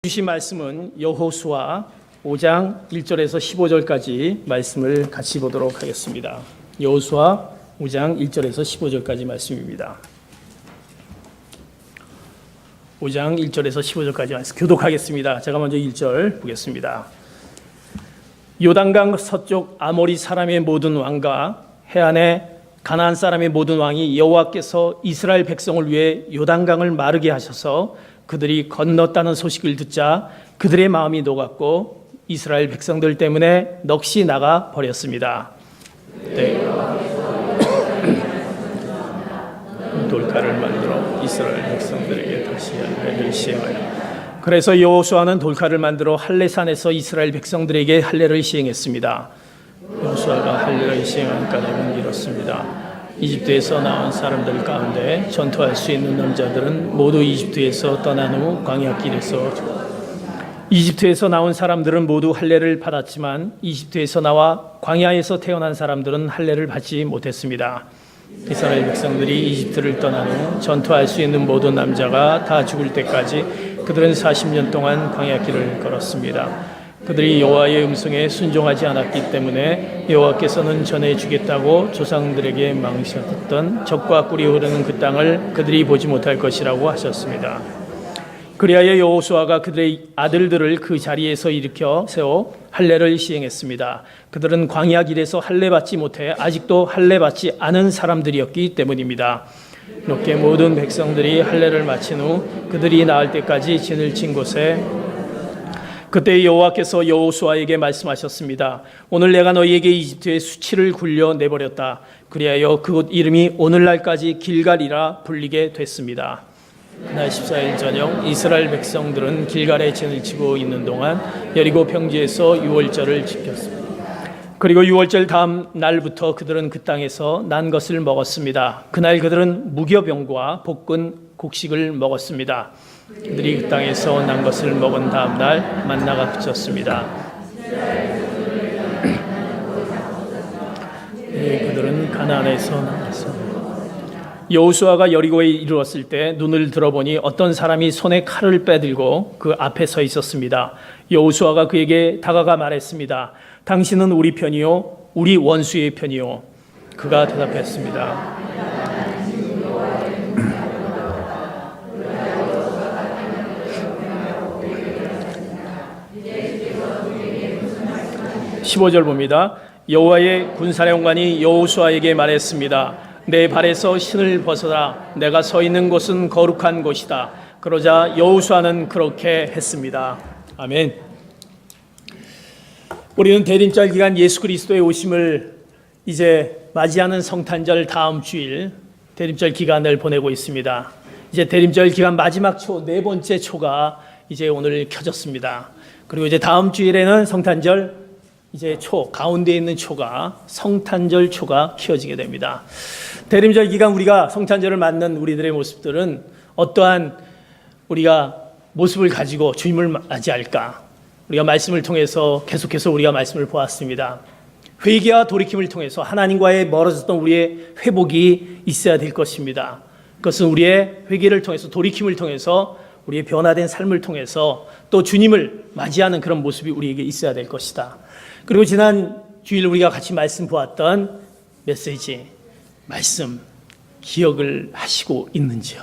주신 말씀은 여호수아 5장 1절에서 15절까지 말씀을 같이 보도록 하겠습니다. 여호수아 5장 1절에서 15절까지 말씀입니다. 5장 1절에서 15절까지 말씀 교독하겠습니다. 제가 먼저 1절 보겠습니다. 요단강 서쪽 아모리 사람의 모든 왕과 해안의 가나안 사람의 모든 왕이 여호와께서 이스라엘 백성을 위해 요단강을 마르게 하셔서 그들이 건넜다는 소식을 듣자 그들의 마음이 녹았고 이스라엘 백성들 때문에 넋이 나가 버렸습니다. 네. 돌칼을 만들어 이스라엘 백성들에게 다시 할례를 시행하여 그래서 여호수아는 돌칼을 만들어 할례산에서 이스라엘 백성들에게 할례를 시행했습니다. 여호수아가 할례를 시행한 까닭은 이렇습니다. 이집트에서 나온 사람들 가운데 전투할 수 있는 남자들은 모두 이집트에서 떠난 후 광야길에서 이집트에서 나온 사람들은 모두 할례를 받았지만 이집트에서 나와 광야에서 태어난 사람들은 할례를 받지 못했습니다. 이스라엘 백성들이 이집트를 떠난 후 전투할 수 있는 모든 남자가 다 죽을 때까지 그들은 40년 동안 광야길을 걸었습니다. 그들이 여호와의 음성에 순종하지 않았기 때문에 여호와께서는 전해주겠다고 조상들에게 망설였던 적과 꿀이 흐르는 그 땅을 그들이 보지 못할 것이라고 하셨습니다. 그리하여 여호수아가 그들의 아들들을 그 자리에서 일으켜 세워 할례를 시행했습니다. 그들은 광야 길에서 할례 받지 못해 아직도 할례 받지 않은 사람들이었기 때문입니다. 이렇게 모든 백성들이 할례를 마친 후 그들이 나을 때까지 진을 친 곳에 그때 여호와께서 여호수아에게 말씀하셨습니다. 오늘 내가 너희에게 이집트의 수치를 굴려 내버렸다. 그리하여 그곳 이름이 오늘날까지 길갈이라 불리게 됐습니다. 그날 14일 저녁 이스라엘 백성들은 길갈에 진을 치고 있는 동안 여리고 평지에서 유월절을 지켰습니다. 그리고 유월절 다음 날부터 그들은 그 땅에서 난 것을 먹었습니다. 그날 그들은 무교병과 볶은 곡식을 먹었습니다. 그들이 그 땅에서 난 것을 먹은 다음 날 만나가 그쳤습니다. 그들은 가나안에서 나왔습니다. 여호수아가 여리고에 이르렀을 때 눈을 들어보니 어떤 사람이 손에 칼을 빼들고 그 앞에 서 있었습니다. 여호수아가 그에게 다가가 말했습니다. 당신은 우리 편이요 우리 원수의 편이요. 그가 대답했습니다. 15절 봅니다. 여호와의 군사령관이 여호수아에게 말했습니다. 내 발에서 신을 벗어라. 내가 서 있는 곳은 거룩한 곳이다. 그러자 여호수아는 그렇게 했습니다. 아멘. 우리는 대림절 기간 예수 그리스도의 오심을 이제 맞이하는 성탄절 다음 주일 대림절 기간을 보내고 있습니다. 이제 대림절 기간 마지막 초, 네 번째 초가 이제 오늘 켜졌습니다. 그리고 이제 다음 주일에는 성탄절 이제 초, 가운데 있는 초가 성탄절 초가 켜지게 됩니다. 대림절 기간 우리가 성탄절을 맞는 우리들의 모습들은 어떠한 우리가 모습을 가지고 주님을 맞이할까? 우리가 말씀을 통해서 계속해서 우리가 말씀을 보았습니다. 회개와 돌이킴을 통해서 하나님과의 멀어졌던 우리의 회복이 있어야 될 것입니다. 그것은 우리의 회개를 통해서 돌이킴을 통해서 우리의 변화된 삶을 통해서 또 주님을 맞이하는 그런 모습이 우리에게 있어야 될 것이다. 그리고 지난 주일 우리가 같이 말씀 보았던 메시지, 말씀 기억을 하시고 있는지요?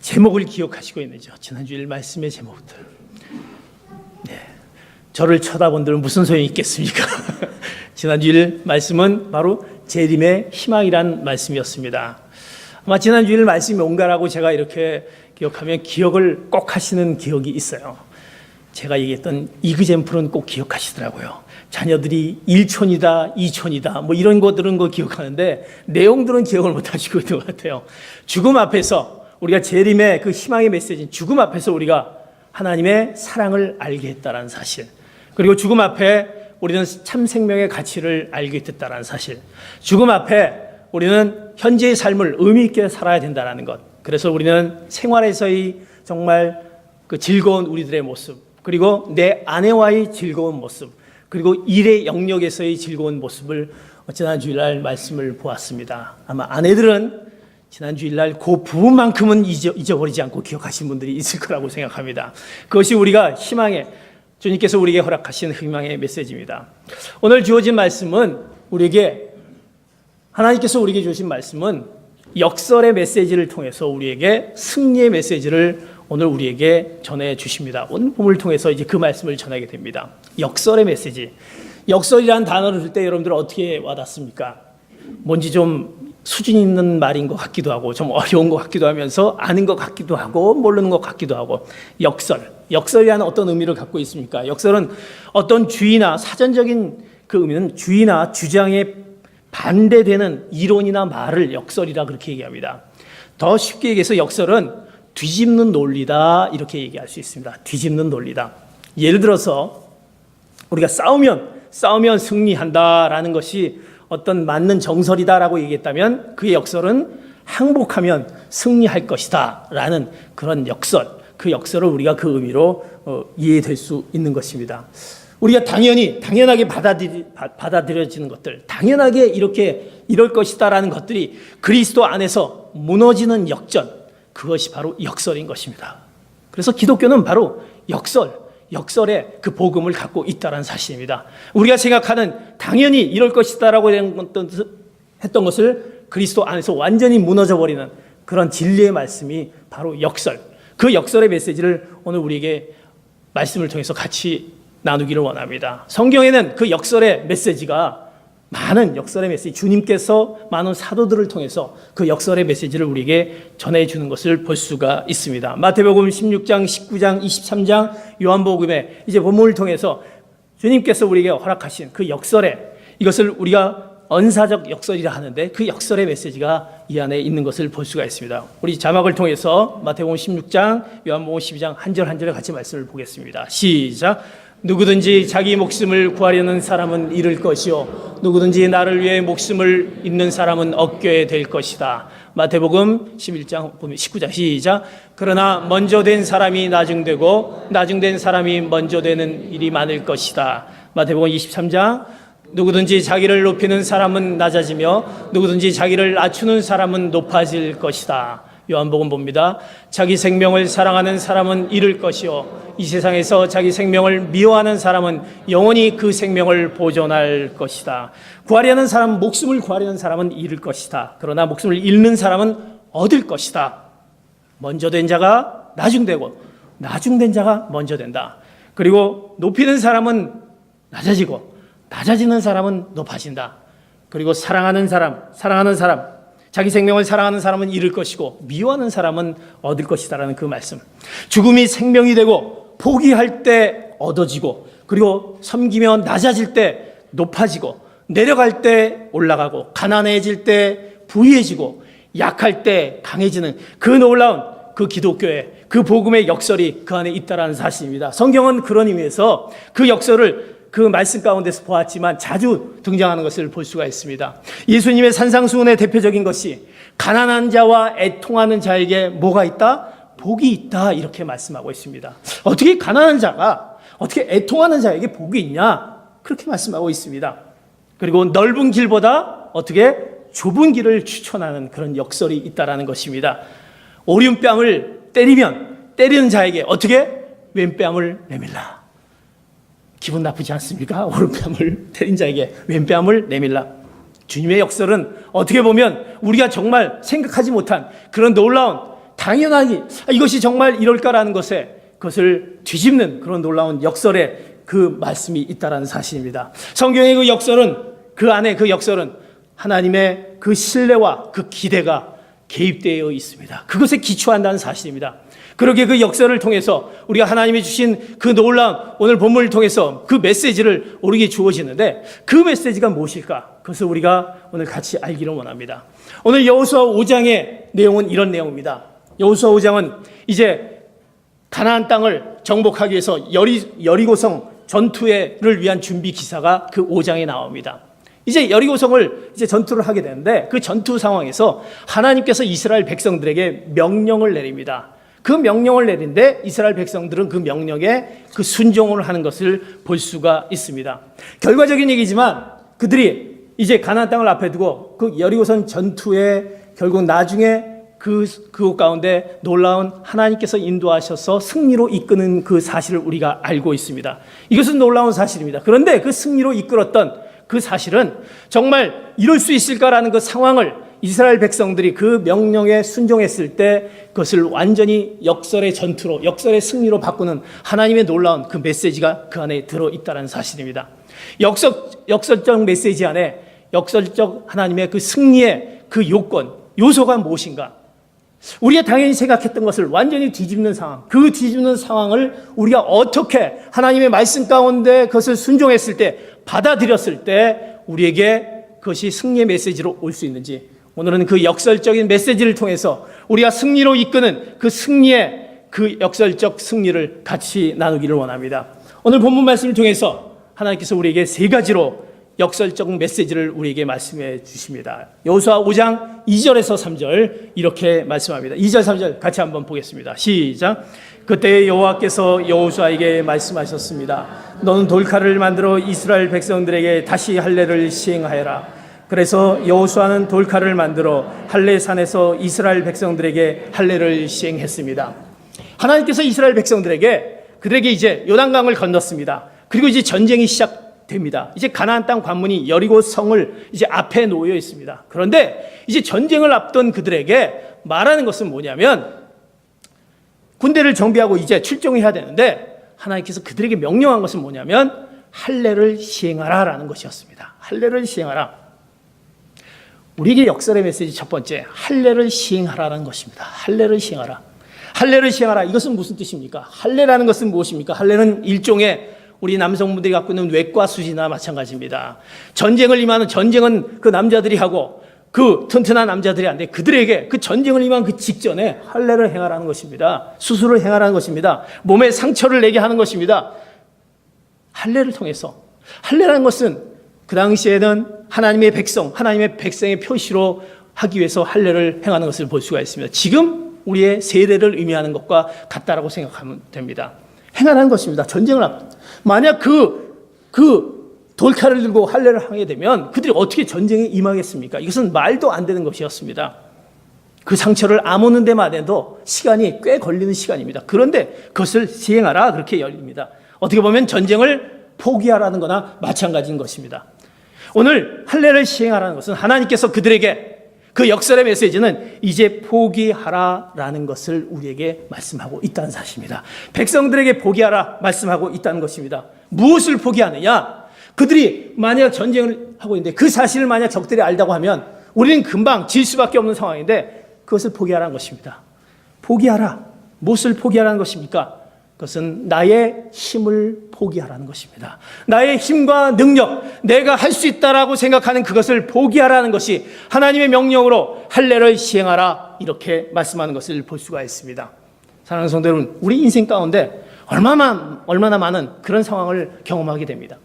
제목을 기억하시고 있는지요? 지난 주일 말씀의 제목들. 네, 저를 쳐다본들 무슨 소용이 있겠습니까? 지난 주일 말씀은 바로 재림의 희망이란 말씀이었습니다. 아마 지난 주일 말씀이 뭔가라고 제가 이렇게 기억하면 기억을 꼭 하시는 기억이 있어요. 제가 얘기했던 이그젠플은 꼭 기억하시더라고요. 자녀들이 1촌이다, 2촌이다, 뭐 이런 것들은 기억하는데 내용들은 기억을 못 하시고 있는 것 같아요. 죽음 앞에서 우리가 재림의 그 희망의 메시지는 죽음 앞에서 우리가 하나님의 사랑을 알게 했다는 사실. 그리고 죽음 앞에 우리는 참 생명의 가치를 알게 됐다는 사실. 죽음 앞에 우리는 현재의 삶을 의미 있게 살아야 된다는 것. 그래서 우리는 생활에서의 정말 그 즐거운 우리들의 모습, 그리고 내 아내와의 즐거운 모습, 그리고 일의 영역에서의 즐거운 모습을 지난 주일날 말씀을 보았습니다. 아마 아내들은 지난 주일날 그 부분만큼은 잊어버리지 않고 기억하신 분들이 있을 거라고 생각합니다. 그것이 우리가 희망의, 주님께서 우리에게 허락하신 희망의 메시지입니다. 오늘 주어진 말씀은 하나님께서 우리에게 주신 말씀은 역설의 메시지를 통해서 우리에게 승리의 메시지를 오늘 우리에게 전해 주십니다. 오늘 본문을 통해서 이제 그 말씀을 전하게 됩니다. 역설의 메시지. 역설이라는 단어를 들 때 여러분들 어떻게 와닿습니까? 뭔지 좀 수준 있는 말인 것 같기도 하고 좀 어려운 것 같기도 하면서 아는 것 같기도 하고 모르는 것 같기도 하고. 역설이라는 어떤 의미를 갖고 있습니까? 역설은 어떤 주의나 사전적인 그 의미는 주의나 주장에 반대되는 이론이나 말을 역설이라 그렇게 얘기합니다. 더 쉽게 얘기해서 역설은 뒤집는 논리다 이렇게 얘기할 수 있습니다. 뒤집는 논리다. 예를 들어서 우리가 싸우면 승리한다라는 것이 어떤 맞는 정설이다라고 얘기했다면 그의 역설은 항복하면 승리할 것이다 라는 그런 역설, 그 역설을 우리가 그 의미로 이해될 수 있는 것입니다. 우리가 당연하게 받아들여지는 것들, 당연하게 이럴 것이다 라는 것들이 그리스도 안에서 무너지는 역전, 그것이 바로 역설인 것입니다. 그래서 기독교는 바로 역설의 그 복음을 갖고 있다는 사실입니다. 우리가 생각하는 당연히 이럴 것이다라고 했던 것을 그리스도 안에서 완전히 무너져버리는 그런 진리의 말씀이 바로 역설. 그 역설의 메시지를 오늘 우리에게 말씀을 통해서 같이 나누기를 원합니다. 성경에는 그 역설의 메시지가 많은 역설의 메시지, 주님께서 많은 사도들을 통해서 그 역설의 메시지를 우리에게 전해주는 것을 볼 수가 있습니다. 마태복음 16장, 19장, 23장, 요한복음에 이제 본문을 통해서 주님께서 우리에게 허락하신 그 이것을 우리가 언사적 역설이라 하는데 그 역설의 메시지가 이 안에 있는 것을 볼 수가 있습니다. 우리 자막을 통해서 마태복음 16장, 요한복음 12장 한 절 한 절에 같이 말씀을 보겠습니다. 시작. 누구든지 자기 목숨을 구하려는 사람은 잃을 것이요 누구든지 나를 위해 목숨을 잃는 사람은 얻게 될 것이다. 마태복음 11장 19장 시작. 그러나 먼저 된 사람이 나중되고 나중된 사람이 먼저 되는 일이 많을 것이다. 마태복음 23장. 누구든지 자기를 높이는 사람은 낮아지며 누구든지 자기를 낮추는 사람은 높아질 것이다. 요한복음 봅니다. 자기 생명을 사랑하는 사람은 잃을 것이요 이 세상에서 자기 생명을 미워하는 사람은 영원히 그 생명을 보존할 것이다. 목숨을 구하려는 사람은 잃을 것이다. 그러나 목숨을 잃는 사람은 얻을 것이다. 먼저 된 자가 나중되고 나중된 자가 먼저 된다. 그리고 높이는 사람은 낮아지고 낮아지는 사람은 높아진다. 그리고 사랑하는 사람, 자기 생명을 사랑하는 사람은 잃을 것이고 미워하는 사람은 얻을 것이다라는 그 말씀. 죽음이 생명이 되고 포기할 때 얻어지고 그리고 섬기며 낮아질 때 높아지고 내려갈 때 올라가고 가난해질 때 부유해지고 약할 때 강해지는 그 놀라운 그 기독교의 그 복음의 역설이 그 안에 있다라는 사실입니다. 성경은 그런 의미에서 그 역설을 그 말씀 가운데서 보았지만 자주 등장하는 것을 볼 수가 있습니다. 예수님의 산상수훈의 대표적인 것이 가난한 자와 애통하는 자에게 뭐가 있다? 복이 있다 이렇게 말씀하고 있습니다. 어떻게 가난한 자가 어떻게 애통하는 자에게 복이 있냐? 그렇게 말씀하고 있습니다. 그리고 넓은 길보다 어떻게 좁은 길을 추천하는 그런 역설이 있다라는 것입니다. 오른뺨을 때리는 자에게 어떻게 왼뺨을 내밀라. 기분 나쁘지 않습니까? 오른뺨을 때린 자에게 왼뺨을 내밀라. 주님의 역설은 어떻게 보면 우리가 정말 생각하지 못한 그런 놀라운 당연하게 이것이 정말 이럴까라는 그것을 뒤집는 그런 놀라운 역설의 그 말씀이 있다라는 사실입니다. 성경의 그 역설은 그 안에 그 역설은 하나님의 그 신뢰와 그 기대가 개입되어 있습니다. 그것에 기초한다는 사실입니다. 그렇게 그 역설을 통해서 우리가 하나님이 주신 그 놀라운 오늘 본문을 통해서 그 메시지를 우리에게 주어지는데 그 메시지가 무엇일까? 그것을 우리가 오늘 같이 알기를 원합니다. 오늘 여호수아 5장의 내용은 이런 내용입니다. 여호수아 5장은 이제 가나안 땅을 정복하기 위해서 여리고성 전투를 위한 준비 기사가 그 5장에 나옵니다. 이제 여리고성을 전투를 하게 되는데 그 전투 상황에서 하나님께서 이스라엘 백성들에게 명령을 내립니다. 그 명령을 내린데 이스라엘 백성들은 그 명령에 그 순종을 하는 것을 볼 수가 있습니다. 결과적인 얘기지만 그들이 이제 가나안 땅을 앞에 두고 그 여리고성 전투의 결국 나중에 그곳 가운데 놀라운 하나님께서 인도하셔서 승리로 이끄는 그 사실을 우리가 알고 있습니다. 이것은 놀라운 사실입니다. 그런데 그 승리로 이끌었던 그 사실은 정말 이룰 수 있을까라는 그 상황을 이스라엘 백성들이 그 명령에 순종했을 때 그것을 완전히 역설의 전투로, 역설의 승리로 바꾸는 하나님의 놀라운 그 메시지가 그 안에 들어있다는 사실입니다. 역설적 메시지 안에 역설적 하나님의 그 승리의 그 요건, 요소가 무엇인가? 우리가 당연히 생각했던 것을 완전히 뒤집는 상황, 그 뒤집는 상황을 우리가 어떻게 하나님의 말씀 가운데 그것을 순종했을 때, 받아들였을 때 우리에게 그것이 승리의 메시지로 올 수 있는지, 오늘은 그 역설적인 메시지를 통해서 우리가 승리로 이끄는 그 승리의 그 역설적 승리를 같이 나누기를 원합니다. 오늘 본문 말씀을 통해서 하나님께서 우리에게 세 가지로 역설적 메시지를 우리에게 말씀해 주십니다. 여호수아 5장 2절에서 3절 이렇게 말씀합니다. 2절 3절 같이 한번 보겠습니다. 시작. 그때 여호와께서 여호수아에게 말씀하셨습니다. 너는 돌칼을 만들어 이스라엘 백성들에게 다시 할례를 시행하여라. 그래서 여호수아는 돌칼을 만들어 할례산에서 이스라엘 백성들에게 할례를 시행했습니다. 하나님께서 이스라엘 백성들에게 그들에게 이제 요단강을 건넜습니다. 그리고 이제 전쟁이 시작됩니다. 이제 가나안 땅 관문이 여리고 성을 이제 앞에 놓여 있습니다. 그런데 이제 전쟁을 앞둔 그들에게 말하는 것은 뭐냐면 군대를 정비하고 이제 출정해야 되는데 하나님께서 그들에게 명령한 것은 뭐냐면 할례를 시행하라라는 것이었습니다. 할례를 시행하라. 우리에게 역설의 메시지 첫 번째, 할례를 시행하라는 것입니다. 할례를 시행하라. 할례를 시행하라. 이것은 무슨 뜻입니까? 할례라는 것은 무엇입니까? 할례는 일종의 우리 남성분들이 갖고 있는 외과 수지나 마찬가지입니다. 전쟁을 임하는, 전쟁은 그 남자들이 하고 그 튼튼한 남자들이 안 돼. 그들에게 그 전쟁을 임한 그 직전에 할례를 행하라는 것입니다. 수술을 행하라는 것입니다. 몸에 상처를 내게 하는 것입니다. 할례를 통해서. 할례라는 것은 그 당시에는 하나님의 백성, 하나님의 백성의 표시로 하기 위해서 할례를 행하는 것을 볼 수가 있습니다. 지금 우리의 세례를 의미하는 것과 같다라고 생각하면 됩니다. 행하라는 것입니다. 전쟁을 앞둔. 만약 그 돌칼을 들고 할례를 하게 되면 그들이 어떻게 전쟁에 임하겠습니까? 이것은 말도 안 되는 것이었습니다. 그 상처를 아무는 데만 해도 시간이 꽤 걸리는 시간입니다. 그런데 그것을 시행하라 그렇게 열립니다. 어떻게 보면 전쟁을 포기하라는 거나 마찬가지인 것입니다. 오늘 할례를 시행하라는 것은 하나님께서 그들에게 그 역설의 메시지는 이제 포기하라라는 것을 우리에게 말씀하고 있다는 사실입니다. 백성들에게 포기하라 말씀하고 있다는 것입니다. 무엇을 포기하느냐? 그들이 만약 전쟁을 하고 있는데 그 사실을 만약 적들이 알다고 하면 우리는 금방 질 수밖에 없는 상황인데 그것을 포기하라는 것입니다. 포기하라. 무엇을 포기하라는 것입니까? 그것은 나의 힘을 포기하라는 것입니다. 나의 힘과 능력, 내가 할 수 있다라고 생각하는 그것을 포기하라는 것이 하나님의 명령으로 할례를 시행하라 이렇게 말씀하는 것을 볼 수가 있습니다. 사랑하는 성도 여러분, 우리 인생 가운데 얼마나 많은 그런 상황을 경험하게 됩니다.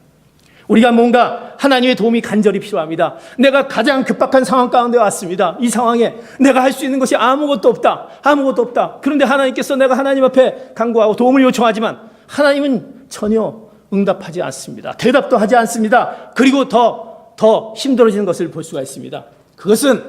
우리가 뭔가 하나님의 도움이 간절히 필요합니다. 내가 가장 급박한 상황 가운데 왔습니다. 이 상황에 내가 할 수 있는 것이 아무것도 없다. 아무것도 없다. 그런데 하나님께서 내가 하나님 앞에 간구하고 도움을 요청하지만 하나님은 전혀 응답하지 않습니다. 대답도 하지 않습니다. 그리고 더 힘들어지는 것을 볼 수가 있습니다. 그것은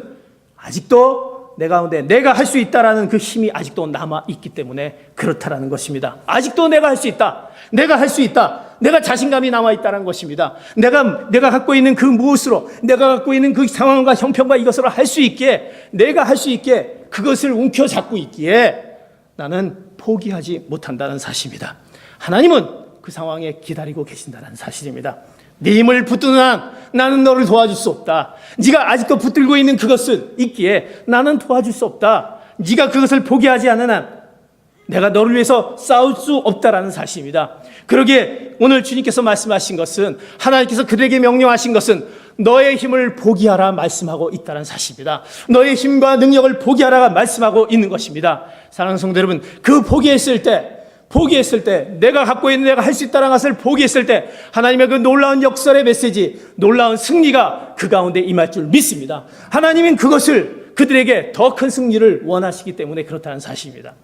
아직도 내 가운데 내가 할 수 있다라는 그 힘이 아직도 남아있기 때문에 그렇다라는 것입니다. 아직도 내가 할 수 있다. 내가 할 수 있다. 내가 자신감이 남아있다는 것입니다. 내가 갖고 있는 그 무엇으로, 내가 갖고 있는 그 상황과 형편과 이것으로 할 수 있기에, 내가 할 수 있기에 그것을 움켜잡고 있기에 나는 포기하지 못한다는 사실입니다. 하나님은 그 상황에 기다리고 계신다는 사실입니다. 네 힘을 붙드는 한 나는 너를 도와줄 수 없다. 네가 아직도 붙들고 있는 그것은 있기에 나는 도와줄 수 없다. 네가 그것을 포기하지 않는 한 내가 너를 위해서 싸울 수 없다라는 사실입니다. 그러기에 오늘 주님께서 말씀하신 것은, 하나님께서 그들에게 명령하신 것은 너의 힘을 포기하라 말씀하고 있다는 사실입니다. 너의 힘과 능력을 포기하라가 말씀하고 있는 것입니다. 사랑하는 성도 여러분, 그 포기했을 때 내가 갖고 있는, 내가 할 수 있다는 것을 포기했을 때 하나님의 그 놀라운 역설의 메시지, 놀라운 승리가 그 가운데 임할 줄 믿습니다. 하나님은 그것을 그들에게 더 큰 승리를 원하시기 때문에 그렇다는 사실입니다.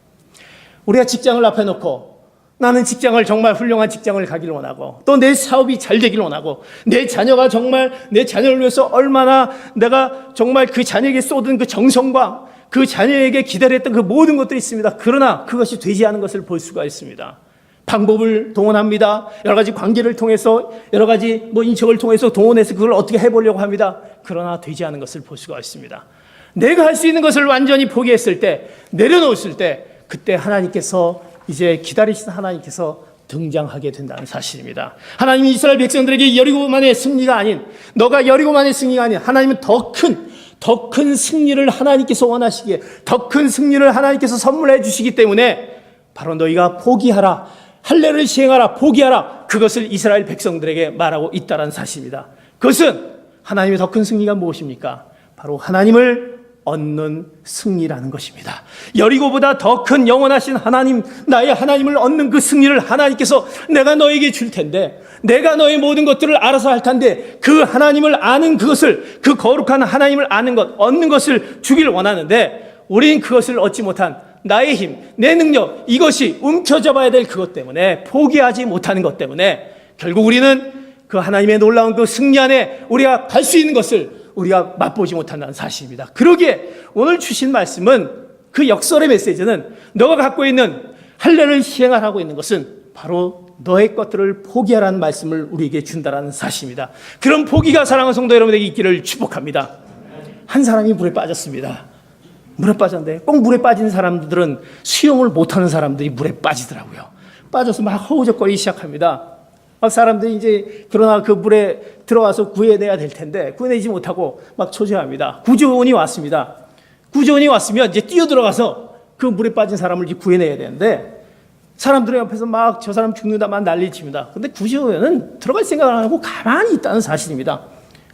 우리가 직장을 앞에 놓고 나는 직장을 정말 훌륭한 직장을 가기를 원하고 또 내 사업이 잘 되기를 원하고 내 자녀가 정말 내 자녀를 위해서 얼마나 내가 정말 그 자녀에게 쏟은 그 정성과 그 자녀에게 기다렸던 그 모든 것들이 있습니다. 그러나 그것이 되지 않은 것을 볼 수가 있습니다. 방법을 동원합니다. 여러 가지 관계를 통해서 여러 가지 인척을 통해서 동원해서 그걸 어떻게 해보려고 합니다. 그러나 되지 않은 것을 볼 수가 있습니다. 내가 할 수 있는 것을 완전히 포기했을 때, 내려놓았을 때, 그때 하나님께서 이제 기다리시는 하나님께서 등장하게 된다는 사실입니다. 하나님이 이스라엘 백성들에게 여리고만의 승리가 아닌, 너가 여리고만의 승리가 아닌, 하나님은 더 큰 승리를 하나님께서 원하시기에, 더 큰 승리를 하나님께서 선물해 주시기 때문에 바로 너희가 포기하라, 할례를 시행하라, 포기하라, 그것을 이스라엘 백성들에게 말하고 있다는 사실입니다. 그것은 하나님의 더 큰 승리가 무엇입니까? 바로 하나님을 얻는 승리라는 것입니다. 여리고보다 더 큰 영원하신 하나님, 나의 하나님을 얻는 그 승리를 하나님께서 내가 너에게 줄 텐데, 내가 너의 모든 것들을 알아서 할 텐데, 그 하나님을 아는 그것을, 그 거룩한 하나님을 아는 것, 얻는 것을 주길 원하는데, 우리는 그것을 얻지 못한 나의 힘, 내 능력, 이것이 움켜잡아야 될 그것 때문에, 포기하지 못하는 것 때문에 결국 우리는 그 하나님의 놀라운 그 승리 안에 우리가 갈 수 있는 것을 우리가 맛보지 못한다는 사실입니다. 그러기에 오늘 주신 말씀은, 그 역설의 메시지는 너가 갖고 있는 할례를 시행하라고 있는 것은 바로 너의 것들을 포기하라는 말씀을 우리에게 준다는 사실입니다. 그런 포기가 사랑하는 성도 여러분에게 있기를 축복합니다. 한 사람이 물에 빠졌습니다. 물에 빠졌는데 꼭 물에 빠진 사람들은 수영을 못하는 사람들이 물에 빠지더라고요. 빠져서 막 허우적거리기 시작합니다. 사람들이 이제 그러나 그 물에 들어가서 구해내야 될 텐데 구해내지 못하고 막 초조합니다. 구조원이 왔습니다. 구조원이 왔으면 이제 뛰어들어가서 그 물에 빠진 사람을 이제 구해내야 되는데 사람들의 옆에서 막 저 사람 죽는다만 난리칩니다. 근데 구조원은 들어갈 생각을 안 하고 가만히 있다는 사실입니다.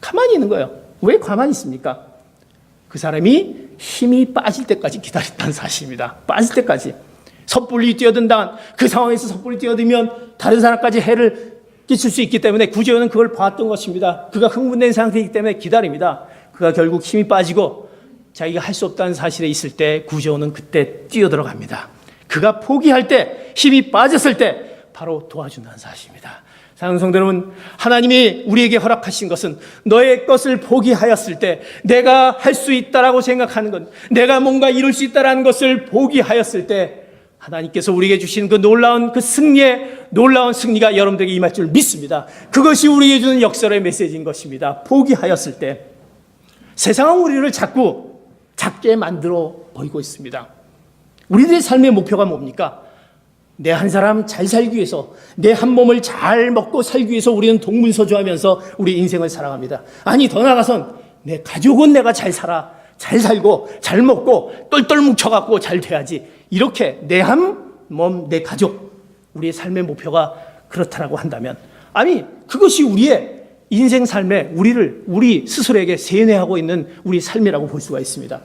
가만히 있는 거예요. 왜 가만히 있습니까? 그 사람이 힘이 빠질 때까지 기다렸다는 사실입니다. 빠질 때까지. 섣불리 뛰어든다. 그 상황에서 섣불리 뛰어들면 다른 사람까지 해를 끼칠 수 있기 때문에 구조원은 그걸 봤던 것입니다. 그가 흥분된 상태이기 때문에 기다립니다. 그가 결국 힘이 빠지고 자기가 할 수 없다는 사실에 있을 때 구조원은 그때 뛰어들어갑니다. 그가 포기할 때, 힘이 빠졌을 때 바로 도와준다는 사실입니다. 사랑하는 성도 여러분, 하나님이 우리에게 허락하신 것은 너의 것을 포기하였을 때, 내가 할 수 있다라고 생각하는 것, 내가 뭔가 이룰 수 있다라는 것을 포기하였을 때 하나님께서 우리에게 주신 그 놀라운 그 승리의 놀라운 승리가 여러분들에게 임할 줄 믿습니다. 그것이 우리에게 주는 역설의 메시지인 것입니다. 포기하였을 때 세상은 우리를 자꾸 작게 만들어 보이고 있습니다. 우리들의 삶의 목표가 뭡니까? 내 한 사람 잘 살기 위해서, 내 한 몸을 잘 먹고 살기 위해서 우리는 동분서주하면서 우리 인생을 살아갑니다. 아니, 더 나아가선 내 가족은 내가 잘 살아, 잘 살고 잘 먹고 똘똘 뭉쳐갖고 잘 돼야지. 이렇게 내 한 몸, 내 가족, 우리의 삶의 목표가 그렇다라고 한다면, 아니, 그것이 우리의 인생 삶에 우리 스스로에게 세뇌하고 있는 우리 삶이라고 볼 수가 있습니다.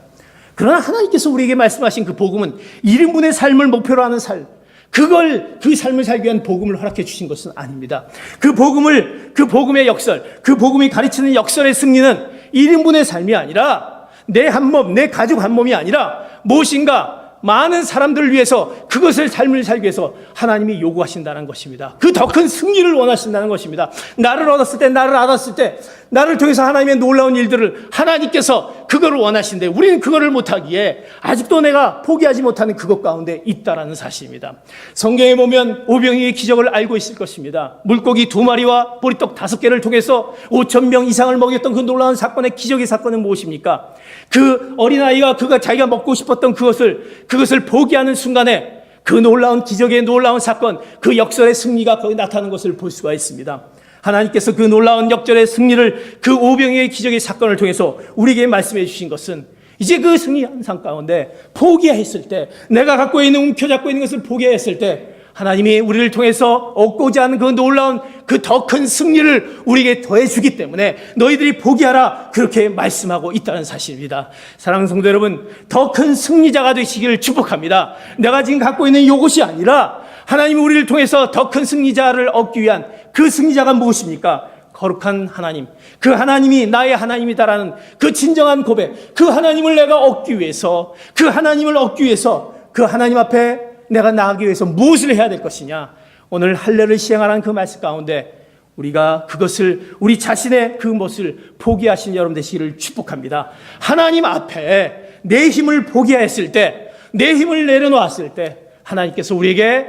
그러나 하나님께서 우리에게 말씀하신 그 복음은 1인분의 삶을 목표로 하는 삶, 그 삶을 살기 위한 복음을 허락해 주신 것은 아닙니다. 그 복음의 역설, 그 복음이 가르치는 역설의 승리는 1인분의 삶이 아니라 내 한 몸, 내 가족 한 몸이 아니라 무엇인가 많은 사람들을 위해서 그것을 삶을 살기 위해서 하나님이 요구하신다는 것입니다. 그 더 큰 승리를 원하신다는 것입니다. 나를 얻었을 때, 나를 알았을 때, 나를 통해서 하나님의 놀라운 일들을 하나님께서 그거를 원하신데 우리는 그거를 못하기에 아직도 내가 포기하지 못하는 그것 가운데 있다라는 사실입니다. 성경에 보면 오병이의 기적을 알고 있을 것입니다. 물고기 2마리와 보리떡 5개를 통해서 5,000명 이상을 먹였던 그 놀라운 사건의 기적의 사건은 무엇입니까? 그 어린아이가 자기가 먹고 싶었던 그것을 포기하는 순간에 그 놀라운 기적의 놀라운 사건, 그 역설의 승리가 거기 나타나는 것을 볼 수가 있습니다. 하나님께서 그 놀라운 역설의 승리를, 그 오병이의 기적의 사건을 통해서 우리에게 말씀해 주신 것은 이제 그 승리 현상 가운데 포기했을 때, 내가 갖고 있는 움켜잡고 있는 것을 포기했을 때 하나님이 우리를 통해서 얻고자 하는 그 놀라운 그 더 큰 승리를 우리에게 더해주기 때문에 너희들이 포기하라, 그렇게 말씀하고 있다는 사실입니다. 사랑하는 성도 여러분, 더 큰 승리자가 되시기를 축복합니다. 내가 지금 갖고 있는 이것이 아니라 하나님이 우리를 통해서 더 큰 승리자를 얻기 위한 그 승리자가 무엇입니까? 거룩한 하나님, 그 하나님이 나의 하나님이다라는 그 진정한 고백, 그 하나님을 내가 얻기 위해서, 그 하나님을 얻기 위해서 그 하나님 앞에 내가 나아가기 위해서 무엇을 해야 될 것이냐? 오늘 할례를 시행하라는 그 말씀 가운데 우리가 그것을, 우리 자신의 그 것을 포기하신 여러분 되시기를 축복합니다. 하나님 앞에 내 힘을 포기했을 때, 내 힘을 내려놓았을 때 하나님께서 우리에게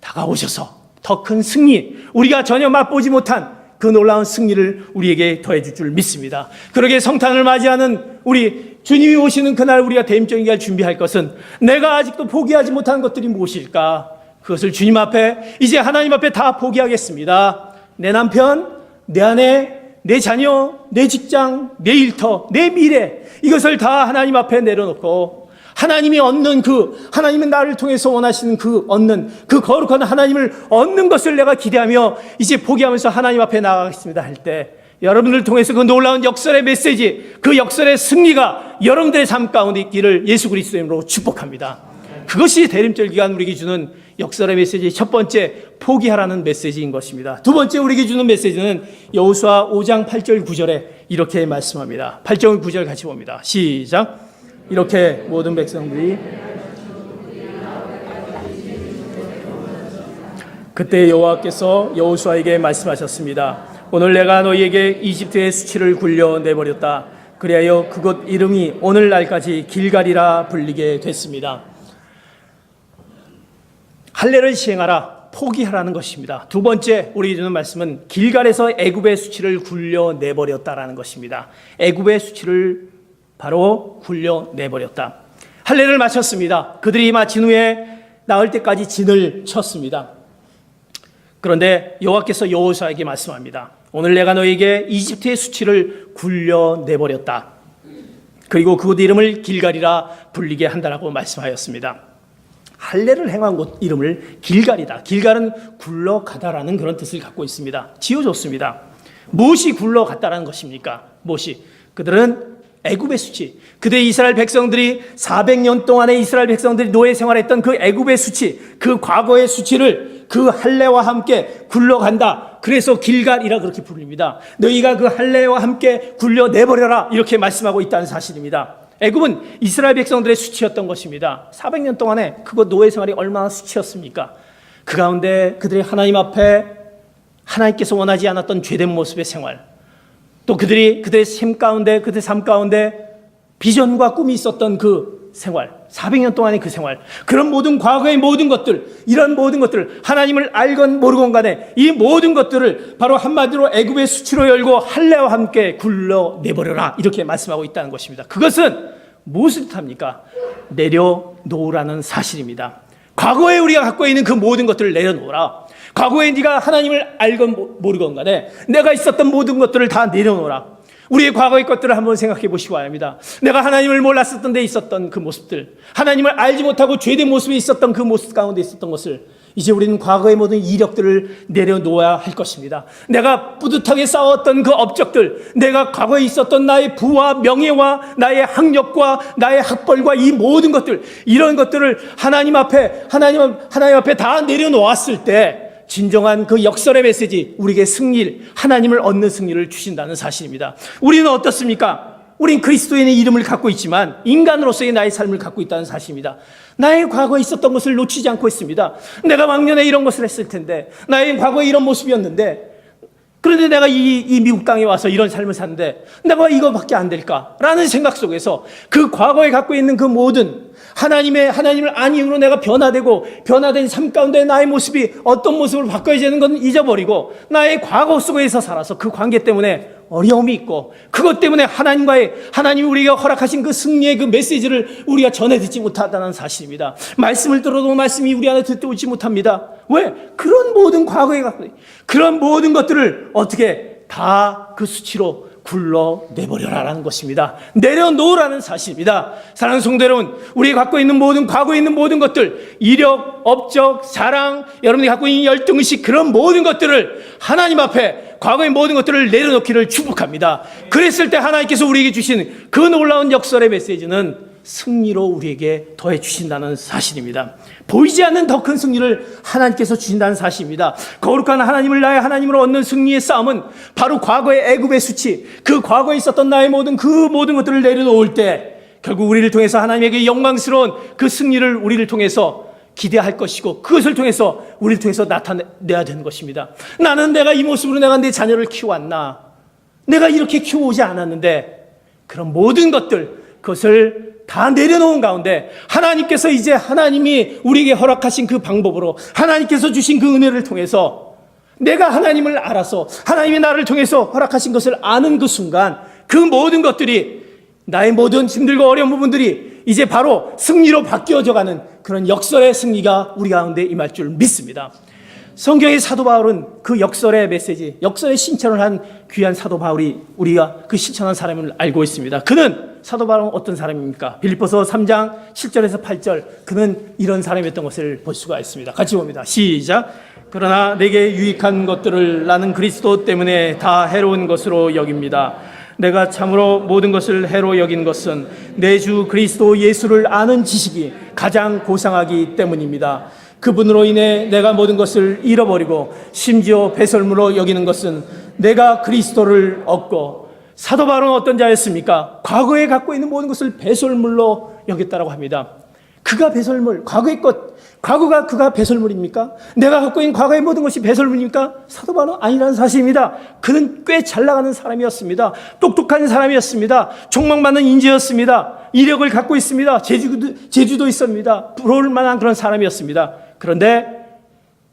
다가오셔서 더 큰 승리, 우리가 전혀 맛보지 못한 그 놀라운 승리를 우리에게 더해 줄 믿습니다. 그러게 성탄을 맞이하는 우리 주님이 오시는 그날 우리가 대림적인 길 준비할 것은, 내가 아직도 포기하지 못한 것들이 무엇일까? 그것을 주님 앞에, 이제 하나님 앞에 다 포기하겠습니다. 내 남편, 내 아내, 내 자녀, 내 직장, 내 일터, 내 미래, 이것을 다 하나님 앞에 내려놓고 하나님이 얻는 하나님은 나를 통해서 원하시는 얻는 거룩한 하나님을 얻는 것을 내가 기대하며 이제 포기하면서 하나님 앞에 나아가겠습니다 할 때, 여러분을 통해서 그 놀라운 역설의 메시지, 그 역설의 승리가 여러분들의 삶 가운데 있기를 예수 그리스도의 이름으로 축복합니다. 그것이 대림절 기간 우리에게 주는 역설의 메시지, 첫 번째 포기하라는 메시지인 것입니다. 두 번째 우리에게 주는 메시지는 여호수아 5장 8절 9절에 이렇게 말씀합니다. 8절 9절 같이 봅니다. 시작. 이렇게 모든 백성들이 그때 여호와께서 여호수아에게 말씀하셨습니다. 오늘 내가 너희에게 이집트의 수치를 굴려 내버렸다. 그리하여 그곳 이름이 오늘날까지 길갈이라 불리게 됐습니다. 할례를 시행하라, 포기하라는 것입니다. 두 번째 우리에게 주는 말씀은 길갈에서 애굽의 수치를 굴려 내버렸다라는 것입니다. 애굽의 수치를 바로 굴려 내버렸다. 할례를 마쳤습니다. 그들이 마친 후에 나을 때까지 진을 쳤습니다. 그런데 여호와께서 여호수아에게 말씀합니다. 오늘 내가 너에게 이집트의 수치를 굴려 내버렸다. 그리고 그곳 이름을 길갈이라 불리게 한다라고 말씀하였습니다. 할례를 행한 곳 이름을 길갈이다. 길갈은 굴러가다라는 그런 뜻을 갖고 있습니다. 지어줬습니다. 무엇이 굴러갔다라는 것입니까? 무엇이? 그들은 애굽의 수치, 그들의 이스라엘 백성들이 400년 동안의 이스라엘 백성들이 노예 생활했던 그 애굽의 수치, 그 과거의 수치를 그 할례와 함께 굴러간다. 그래서 길갈이라 그렇게 부릅니다. 너희가 그 할례와 함께 굴려 내버려라, 이렇게 말씀하고 있다는 사실입니다. 애굽은 이스라엘 백성들의 수치였던 것입니다. 400년 동안에 그거 노예 생활이 얼마나 수치였습니까? 그 가운데 그들이 하나님 앞에 하나님께서 원하지 않았던 죄된 모습의 생활, 또 그들의 삶 가운데 비전과 꿈이 있었던 그 생활, 400년 동안의 그 생활, 그런 모든 과거의 모든 것들, 이런 모든 것들을 하나님을 알건 모르건 간에 이 모든 것들을 바로 한마디로 애굽의 수치로 열고 할례와 함께 굴러 내버려라, 이렇게 말씀하고 있다는 것입니다. 그것은 무엇을 뜻합니까? 내려놓으라는 사실입니다. 과거에 우리가 갖고 있는 그 모든 것들을 내려놓으라. 과거에 네가 하나님을 알건 모르건 간에 내가 있었던 모든 것들을 다 내려놓으라. 우리의 과거의 것들을 한번 생각해 보시기 바랍니다. 내가 하나님을 몰랐었던 데 있었던 그 모습들, 하나님을 알지 못하고 죄된 모습에 있었던 그 모습 가운데 있었던 것을 이제 우리는 과거의 모든 이력들을 내려놓아야 할 것입니다. 내가 뿌듯하게 싸웠던 그 업적들, 내가 과거에 있었던 나의 부와 명예와 나의 학력과 나의 학벌과 이 모든 것들, 이런 것들을 하나님 앞에 다 내려놓았을 때 진정한 그 역설의 메시지, 우리에게 승리, 하나님을 얻는 승리를 주신다는 사실입니다. 우리는 어떻습니까? 우린 그리스도인의 이름을 갖고 있지만 인간으로서의 나의 삶을 갖고 있다는 사실입니다. 나의 과거에 있었던 것을 놓치지 않고 있습니다. 내가 왕년에 이런 것을 했을 텐데, 나의 과거에 이런 모습이었는데, 그런데 내가 이 미국 땅에 와서 이런 삶을 사는데 내가 이거밖에 안 될까라는 생각 속에서 그 과거에 갖고 있는 그 모든 하나님을 안 이유로 내가 변화된 삶 가운데 나의 모습이 어떤 모습으로 바꿔야 되는 건 잊어버리고 나의 과거 속에서 살아서 그 관계 때문에 어려움이 있고, 그것 때문에 하나님이 우리가 허락하신 그 승리의 그 메시지를 우리가 전해 듣지 못하다는 사실입니다. 말씀을 들어도 말씀이 우리 안에 듣지 못합니다. 왜? 그런 모든 과거에 그런 모든 것들을 어떻게 다 그 수치로 굴러 내버려라라는 것입니다. 내려놓으라는 사실입니다. 사랑하는 성도 여러분, 우리가 갖고 있는 과거에 있는 모든 것들, 이력, 업적, 자랑, 여러분이 갖고 있는 열등의식, 그런 모든 것들을 하나님 앞에 과거의 모든 것들을 내려놓기를 축복합니다. 그랬을 때 하나님께서 우리에게 주신 그 놀라운 역설의 메시지는 승리로 우리에게 더해 주신다는 사실입니다. 보이지 않는 더 큰 승리를 하나님께서 주신다는 사실입니다. 거룩한 나의 하나님으로 얻는 승리의 싸움은 바로 과거의 애굽의 수치, 그 과거에 있었던 나의 모든 것들을 내려놓을 때 결국 우리를 통해서 하나님에게 영광스러운 그 승리를 우리를 통해서 기대할 것이고 그것을 통해서 우리를 통해서 나타내야 되는 것입니다. 나는 내가 이 모습으로 내가 내 자녀를 키워왔나? 내가 이렇게 키워오지 않았는데 그런 모든 것들 그것을 다 내려놓은 가운데 하나님께서 이제 하나님이 우리에게 허락하신 그 방법으로 하나님께서 주신 그 은혜를 통해서 내가 하나님을 알아서 하나님이 나를 통해서 허락하신 것을 아는 그 순간 그 모든 것들이 나의 모든 힘들고 어려운 부분들이 이제 바로 승리로 바뀌어져 가는 그런 역설의 승리가 우리 가운데 임할 줄 믿습니다. 성경의 사도 바울은 그 역설의 메시지, 역설의 신천을 한 귀한 사도 바울이 우리가 그 신천한 사람을 알고 있습니다. 그는 사도 바울은 어떤 사람입니까? 빌립보서 3장 7절에서 8절 그는 이런 사람이었던 것을 볼 수가 있습니다. 같이 봅니다. 시작. 그러나 내게 유익한 것들을 나는 그리스도 때문에 다 해로운 것으로 여깁니다. 내가 참으로 모든 것을 해로 여긴 것은 내 주 그리스도 예수를 아는 지식이 가장 고상하기 때문입니다. 그분으로 인해 내가 모든 것을 잃어버리고 심지어 배설물로 여기는 것은 내가 그리스도를 얻고. 사도 바울은 어떤 자였습니까? 과거에 갖고 있는 모든 것을 배설물로 여겼다고 합니다. 그가 배설물, 과거의 것, 과거가 그가 배설물입니까? 내가 갖고 있는 과거의 모든 것이 배설물입니까? 사도 바울은 아니라는 사실입니다. 그는 꽤 잘 나가는 사람이었습니다. 똑똑한 사람이었습니다. 촉망받는 인재였습니다. 이력을 갖고 있습니다. 재주도 있습니다. 부러울 만한 그런 사람이었습니다. 그런데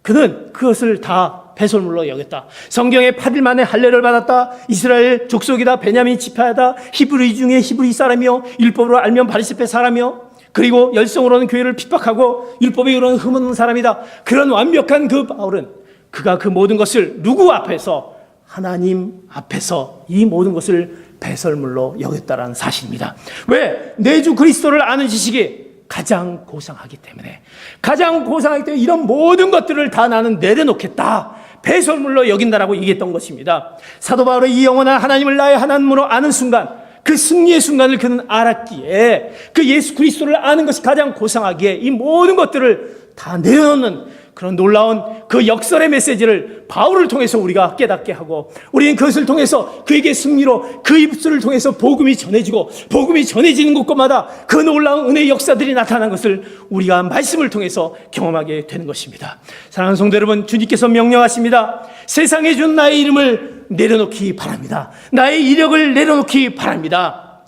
그는 그것을 다 배설물로 여겼다. 성경에 8일 만에 할례를 받았다. 이스라엘 족속이다. 베냐민 지파다. 히브리 중에 히브리 사람이요. 율법으로 알면 바리새파 사람이요. 그리고 열성으로는 교회를 핍박하고 율법으로는 흠없는 사람이다. 그런 완벽한 그 바울은 그가 그 모든 것을 누구 앞에서? 하나님 앞에서 이 모든 것을 배설물로 여겼다라는 사실입니다. 왜? 내 주 그리스도를 아는 지식이 가장 고상하기 때문에, 가장 고상하기 때문에 이런 모든 것들을 다 나는 내려놓겠다, 배설물로 여긴다라고 얘기했던 것입니다. 사도 바울의 이 영원한 하나님을 나의 하나님으로 아는 순간, 그 승리의 순간을 그는 알았기에, 그 예수 그리스도를 아는 것이 가장 고상하기에 이 모든 것들을 다 내려놓는 그런 놀라운 그 역설의 메시지를 바울을 통해서 우리가 깨닫게 하고, 우리는 그것을 통해서 그에게 승리로 그 입술을 통해서 복음이 전해지고, 복음이 전해지는 곳곳마다 그 놀라운 은혜의 역사들이 나타난 것을 우리가 말씀을 통해서 경험하게 되는 것입니다. 사랑하는 성도 여러분, 주님께서 명령하십니다. 세상에 준 나의 이름을 내려놓기 바랍니다. 나의 이력을 내려놓기 바랍니다.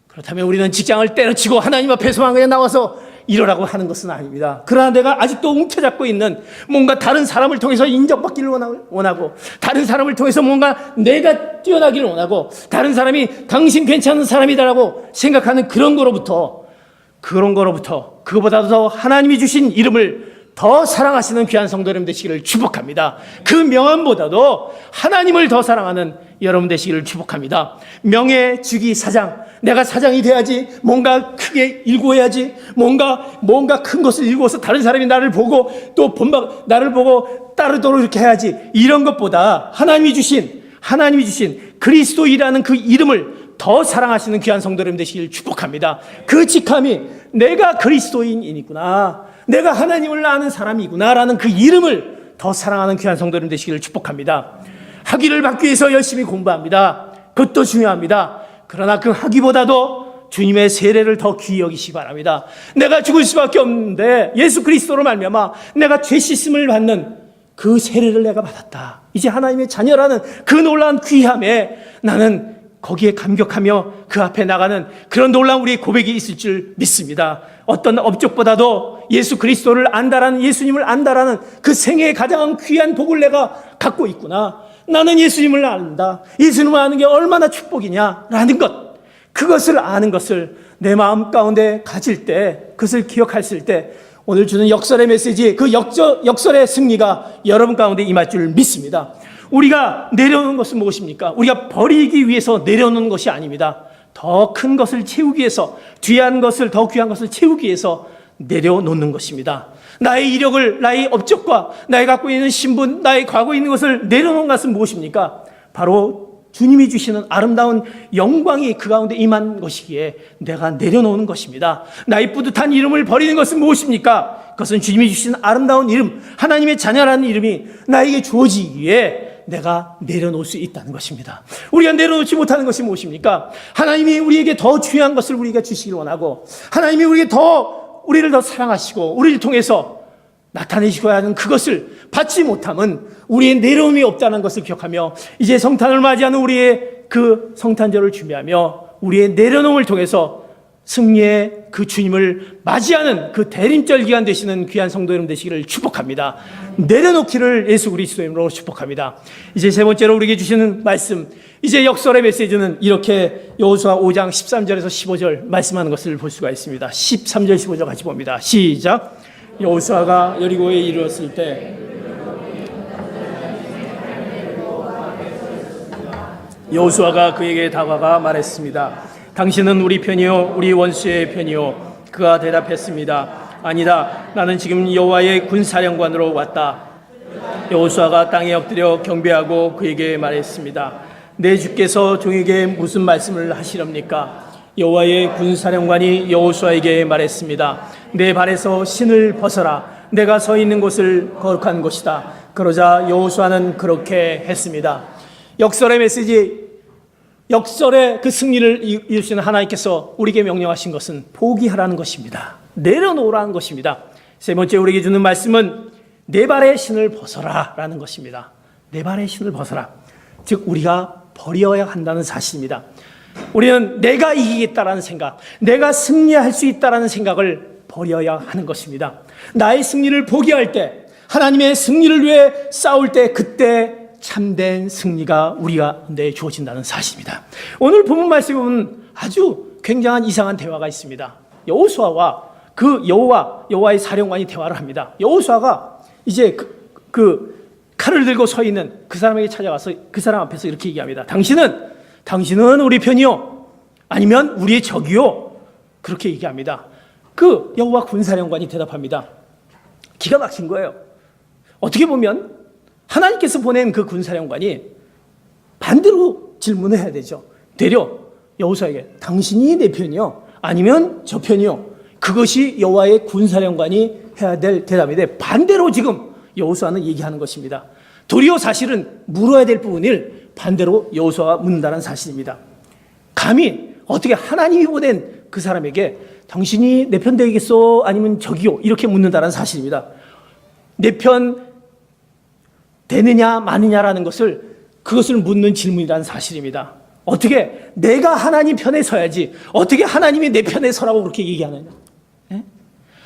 그렇다면 우리는 직장을 때려치고 하나님 앞에서만 그냥 나와서 이러라고 하는 것은 아닙니다. 그러나 내가 아직도 움켜잡고 있는 뭔가 다른 사람을 통해서 인정받기를 원하고, 다른 사람을 통해서 뭔가 내가 뛰어나기를 원하고, 다른 사람이 당신 괜찮은 사람이다라고 생각하는 그런 거로부터, 그거보다도 더 하나님이 주신 이름을 더 사랑하시는 귀한 성도 여러분 되시기를 축복합니다. 그 명함보다도 하나님을 더 사랑하는 여러분 되시기를 축복합니다. 명예 주기 사장, 내가 사장이 돼야지, 뭔가 크게 일구어야지, 뭔가 큰 것을 일구어서 다른 사람이 나를 보고 또 나를 보고 따르도록 이렇게 해야지, 이런 것보다 하나님이 주신 그리스도이라는 그 이름을 더 사랑하시는 귀한 성도 여러분 되시기를 축복합니다. 그 직함이 내가 그리스도인이구나, 내가 하나님을 아는 사람이구나라는 그 이름을 더 사랑하는 귀한 성도 여러분 되시기를 축복합니다. 학위를 받기 위해서 열심히 공부합니다. 그것도 중요합니다. 그러나 그 학위보다도 주님의 세례를 더 귀히 여기시기 바랍니다. 내가 죽을 수밖에 없는데 예수 그리스도로 말미암아 내가 죄 씻음을 받는 그 세례를 내가 받았다. 이제 하나님의 자녀라는 그 놀라운 귀함에 나는 거기에 감격하며 그 앞에 나가는 그런 놀라운 우리의 고백이 있을 줄 믿습니다. 어떤 업적보다도 예수 그리스도를 안다라는, 예수님을 안다라는 그 생애의 가장 귀한 복을 내가 갖고 있구나. 나는 예수님을 안다. 예수님을 아는 게 얼마나 축복이냐라는 것, 그것을 아는 것을 내 마음 가운데 가질 때, 그것을 기억했을 때 오늘 주는 역설의 메시지, 그 역설의 승리가 여러분 가운데 임할 줄 믿습니다. 우리가 내려놓는 것은 무엇입니까? 우리가 버리기 위해서 내려놓는 것이 아닙니다. 더 큰 것을 채우기 위해서, 더 귀한 것을 채우기 위해서 내려놓는 것입니다. 나의 이력을, 나의 업적과 나의 갖고 있는 신분, 나의 과거에 있는 것을 내려놓는 것은 무엇입니까? 바로 주님이 주시는 아름다운 영광이 그 가운데 임한 것이기에 내가 내려놓는 것입니다. 나의 뿌듯한 이름을 버리는 것은 무엇입니까? 그것은 주님이 주신 아름다운 이름, 하나님의 자녀라는 이름이 나에게 주어지기에 내가 내려놓을 수 있다는 것입니다. 우리가 내려놓지 못하는 것이 무엇입니까? 하나님이 우리에게 더 중요한 것을 우리가 주시길 원하고, 하나님이 우리에게 더 우리를 더 사랑하시고 우리를 통해서 나타내시고야 하는 그것을 받지 못하면 우리의 내려움이 없다는 것을 기억하며 이제 성탄을 맞이하는 우리의 그 성탄절을 준비하며 우리의 내려놓음을 통해서 승리의 그 주님을 맞이하는 그 대림절 기간 되시는 귀한 성도 여러분 되시기를 축복합니다. 내려놓기를 예수 그리스도의 이름으로 축복합니다. 이제 세 번째로 우리에게 주시는 말씀, 이제 역설의 메시지는 이렇게 여호수아 5장 13절에서 15절 말씀하는 것을 볼 수가 있습니다. 13절 15절 같이 봅니다. 시작. 여호수아가 여리고에 이르렀을 때 여호수아가 그에게 다가가 말했습니다. 당신은 우리 편이요 우리 원수의 편이요. 그가 대답했습니다. 아니다, 나는 지금 여호와의 군사령관으로 왔다. 여호수아가 땅에 엎드려 경배하고 그에게 말했습니다. 내 주께서 종에게 무슨 말씀을 하시렵니까? 여호와의 군사령관이 여호수아에게 말했습니다. 내 발에서 신을 벗어라. 내가 서 있는 곳을 거룩한 곳이다. 그러자 여호수아는 그렇게 했습니다. 역설의 메시지, 역설의 그 승리를 이루시는 하나님께서 우리에게 명령하신 것은 포기하라는 것입니다. 내려놓으라는 것입니다. 세 번째 우리에게 주는 말씀은 내 발의 신을 벗어라 라는 것입니다. 내 발의 신을 벗어라. 즉 우리가 버려야 한다는 사실입니다. 우리는 내가 이기겠다라는 생각, 내가 승리할 수 있다라는 생각을 버려야 하는 것입니다. 나의 승리를 포기할 때, 하나님의 승리를 위해 싸울 때, 그때 참된 승리가 우리가 내 주어진다는 사실입니다. 오늘 본문 말씀에 보면 아주 굉장한 이상한 대화가 있습니다. 여호수아와 그 여호와의 사령관이 대화를 합니다. 여호수아가 이제 그 칼을 들고 서 있는 그 사람에게 찾아가서 그 사람 앞에서 이렇게 얘기합니다. 당신은 우리 편이요 아니면 우리의 적이요. 그렇게 얘기합니다. 그 여호와 군사령관이 대답합니다. 기가 막힌 거예요. 어떻게 보면 하나님께서 보낸 그 군사령관이 반대로 질문을 해야 되죠. 되려 여호수아에게 당신이 내 편이요 아니면 저 편이요. 그것이 여호와의 군사령관이 해야 될 대답인데 반대로 지금 여호수아는 얘기하는 것입니다. 도리어 사실은 물어야 될 부분을 반대로 여호수아가 묻는다는 사실입니다. 감히 어떻게 하나님이 보낸 그 사람에게 당신이 내 편 되겠소 아니면 저기요 이렇게 묻는다는 사실입니다. 내 편 되느냐 마느냐라는 그것을 묻는 질문이라는 사실입니다. 어떻게 내가 하나님 편에 서야지 어떻게 하나님이 내 편에 서라고 그렇게 얘기하느냐.